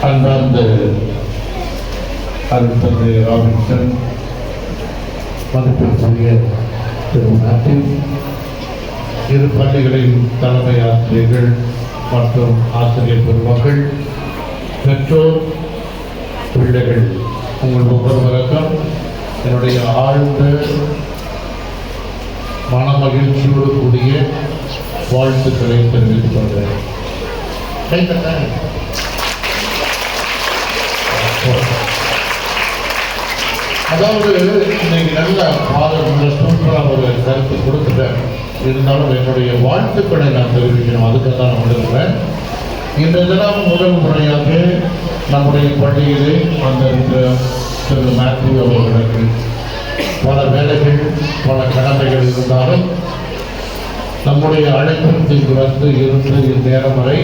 அன்பார்ந்த அருட்தந்தை ராபின்சன், மதிப்பிற்குரிய திரு மேத்யூ, இரு பள்ளிகளின் தலைமை ஆசிரியர்கள் மற்றும் ஆசிரியர் பெருமக்கள், பெற்றோர், பிள்ளைகள், உங்கள் ஒவ்வொருவருக்கும் என்னுடைய ஆழ்ந்த மன மகிழ்ச்சியோடு கூடிய வாழ்த்துக்களை தெரிவித்துக் கொள்கிறேன். அதாவது இன்னைக்கு நல்ல ஃபாதர் சூப்பராக ஒரு கருத்து கொடுத்துட்டேன். இருந்தாலும் என்னுடைய வாழ்த்துக்களை நான் தெரிவிக்கணும். அதுக்காக தான் நான் வந்திருக்கிறேன். இந்த தினம் முதல் முறையாக நம்முடைய பள்ளியிலே வந்திருக்கிற திரு மேத்யூ அவர்களுக்கு பல வேலைகள், பல கடமைகள் இருந்தாலும் நம்முடைய அழைப்பிற்கு வந்து இருந்து இந்நேரம் வரை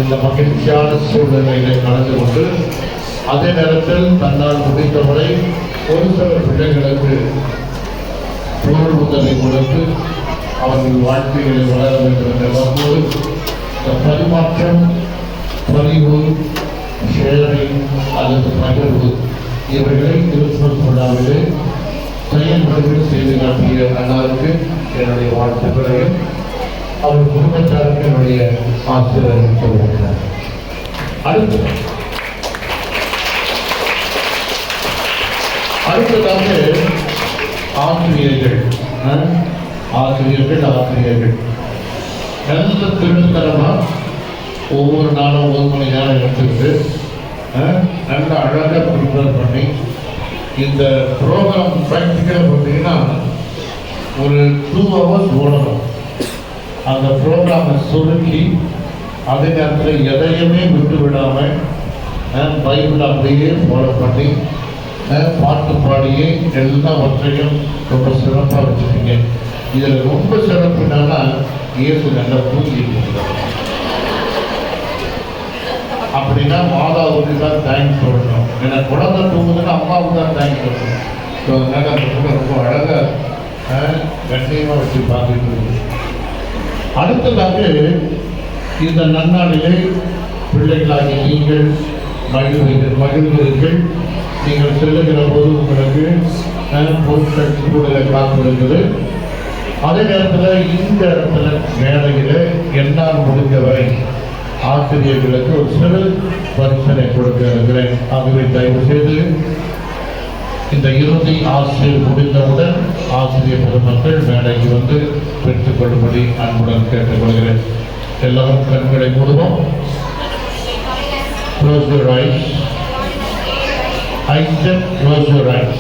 இந்த மகிழ்ச்சியான சூழ்நிலையிலே கலந்து கொண்டு அதே நேரத்தில் தன்னால் முடித்தவரை ஒரு சில பிள்ளைகளுக்கு பொருள் உதவி கொடுத்து அவர்கள் வாழ்க்கைகளை வளர வேண்டும் என்ற வரும்போது இந்த பரிமாற்றம், பதிவு, ஷேரிங் அல்லது பகிர்வு இவர்களை கிறிஸ்துமஸ் விழாவிலே செயல்முறைகள் செய்து காட்டிய அண்ணாருக்கு என்னுடைய வாழ்த்துக்களையும் அவர் குடும்பத்தாருக்கு என்னுடைய ஆசிரியர்கள் சொல்லுகிறார். அடுத்ததாக ஆசிரியர்கள் நல்ல திருத்தரமா ஒவ்வொரு நாளும் 1 மணி நேரம் எடுத்துக்கிட்டு நல்ல அழகாக ப்ரிப்பேர் பண்ணி இந்த ப்ரோக்ராம் ப்ராக்டிக்கலாக பார்த்தீங்கன்னா ஒரு 2 hours ஓடணும். அந்த ப்ரோக்ராமை சுருக்கி அதே நேரத்தில் எதையுமே விட்டு விடாமல் பைபிள் அப்படியே ஃபாலோ பண்ணி பாட்டு பாடியே எல்லாவற்றையும் ரொம்ப சிறப்பாக வச்சுருக்கீங்க. இதில் ரொம்ப சிறப்பு என்னன்னா இயேசு நல்லா தூங்கி அப்படின்னா மாதாவுக்கு தான் தேங்க்ஸ் சொல்லணும். ஏன்னா குழந்தை தூங்குதுன்னா அம்மாவுக்கு தான் தேங்க்ஸ் சொல்லணும். ஸோ அதனால் அந்த கூட ரொம்ப அழகாக கண்ணியமாக வச்சு பார்த்துட்டு இருக்கு. அடுத்ததாக இந்த நன்னாளிலே பிள்ளைகளாகி நீங்கள் மகிழ்வீர்கள். நீங்கள் செல்லுகிற போது உங்களுக்கு பொருட்கள் சூழலை காத்திருக்குது. அதே நேரத்தில் இந்த இடத்துல வேலையில் என்னால் முடிந்தவரை ஆசிரியர்களுக்கு ஒரு சிறு பரிசனை கொடுக்க இருக்கிறேன். ஆகவே தயவு செய்து இந்த இறுதி ஆசிரியர் முடிந்தவுடன் ஆசிரியர் பெருமக்கள் மேடைக்கு வந்து பெற்றுக்கொள்ளும்படி அன்புடன் கேட்டுக்கொள்கிறேன். எல்லாரும் கண்களை மூடுவோம். Close your eyes. I said close your eyes.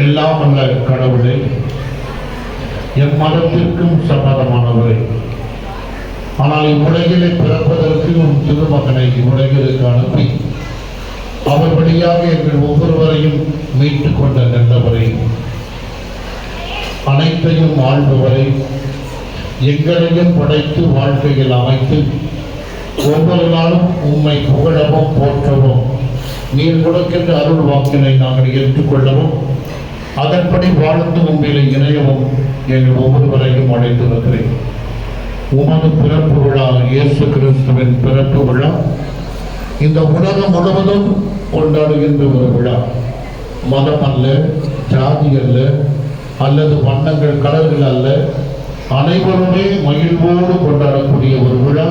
எல்லாம் அல்ல கடவுளை, எம்மதத்திற்கும் சம்மதமானவரை, ஆனால் இவ்வுலகிலே பிறப்பதற்கு உன் திருமகனை இவ்வுலகிற்கு அனுப்பி அவர் வழியாக எங்கள் ஒவ்வொருவரையும் மீட்டுக் கொண்ட நல்லவரை, அனைத்தையும் ஆள்பவரை, எங்களையும் படைத்து வாழ்க்கையில் அமைத்து ஒவ்வொரு நாளும் உம்மை புகழவும் போற்றவும் நீர் கொடுக்கின்ற அருள் வாக்கினை நாங்கள் ஏற்றுக்கொள்ளவும் அதன்படி வாழ்ந்து உண்மையிலே இணையவும் எங்கள் ஒவ்வொருவரையும் அழைத்திருக்கிறேன். உமது பிறப்பு விழா, இயேசு கிறிஸ்துவின் பிறப்பு விழா இந்த உலகம் முழுவதும் கொண்டாடுகின்ற ஒரு விழா. மதம் அல்ல, ஜாதி அல்ல, அல்லது வண்ணங்கள் கலர்கள் அல்ல, அனைவருமே மகிழ்வோடு கொண்டாடக்கூடிய ஒரு விழா.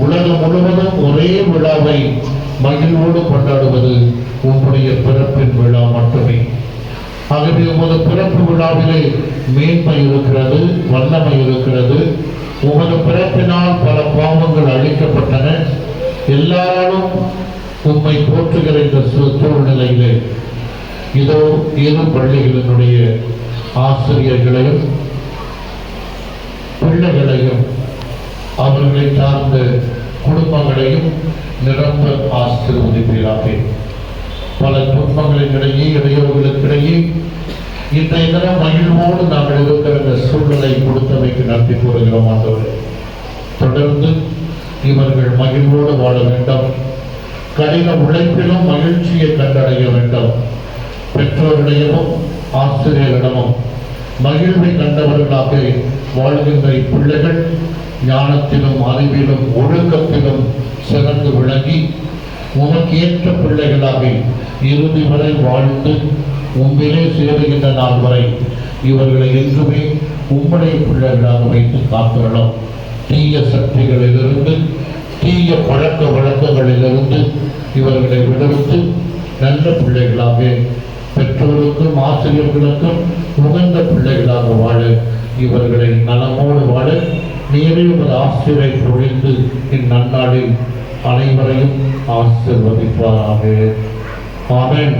உலகம் முழுவதும் ஒரே விழாவை மகிழ்வோடு கொண்டாடுவது உங்களுடைய பிறப்பின் விழா மட்டுமே. ஆகவே உமது பிறப்பு விழாவிலே மேன்மை இருக்கிறது, வல்லமை இருக்கிறது. உமது பிறப்பினால் பல பாவங்கள் அழிக்கப்பட்டன. எல்லாரும் உம்மை போற்றுகிற இந்த சூழ்நிலையிலே இதோ இரு பள்ளிகளினுடைய ஆசிரியர்களையும் பிள்ளைகளையும் அவர்களை சார்ந்த குடும்பங்களையும் நிரம்ப ஆசீர்வதிப்பீராக. பல துன்பங்களினிடையே, இடையூறுகளுக்கிடையே இன்றைய தினம் மகிழ்வோடு நாங்கள் இருக்கிற இந்த சூழ்நிலை கொடுத்தமைக்கு நன்றி கூறுகிறோம். ஆண்டவரே, தொடர்ந்து இவர்கள் மகிழ்வோடு வாழ வேண்டும். கடின உழைப்பிலும் மகிழ்ச்சியை கண்டடைய வேண்டும். பெற்றோரிடையமும் ஆசிரியரிடமும் மகிழ்வை கண்டவர்களாக வாழ்கின்ற இப்பிள்ளைகள் ஞானத்திலும் அறிவிலும் ஒழுக்கத்திலும் சிறந்து விளங்கி உனக்கு ஏற்ற பிள்ளைகளாக இறுதி வரை வாழ்ந்து உண்மையிலே சேருகின்ற நாள் வரை இவர்களை என்றுமே உம்முடைய பிள்ளைகளாக வைத்து காத்துள்ளோம். தீய சக்திகளிலிருந்து தீய பழக்க வழக்கங்களிலிருந்து இவர்களை விடுவித்து நல்ல பிள்ளைகளாக பெற்றோருக்கும் ஆசிரியர்களுக்கும் உகந்த பிள்ளைகளாக வாழ இவர்களை நலமோடு வாழ நீரே ஒரு ஆசிரியை பொழிந்து இந்நன்னாளில் அனைவரையும் ஆசீர்வதிப்பாராக. ஆமென்.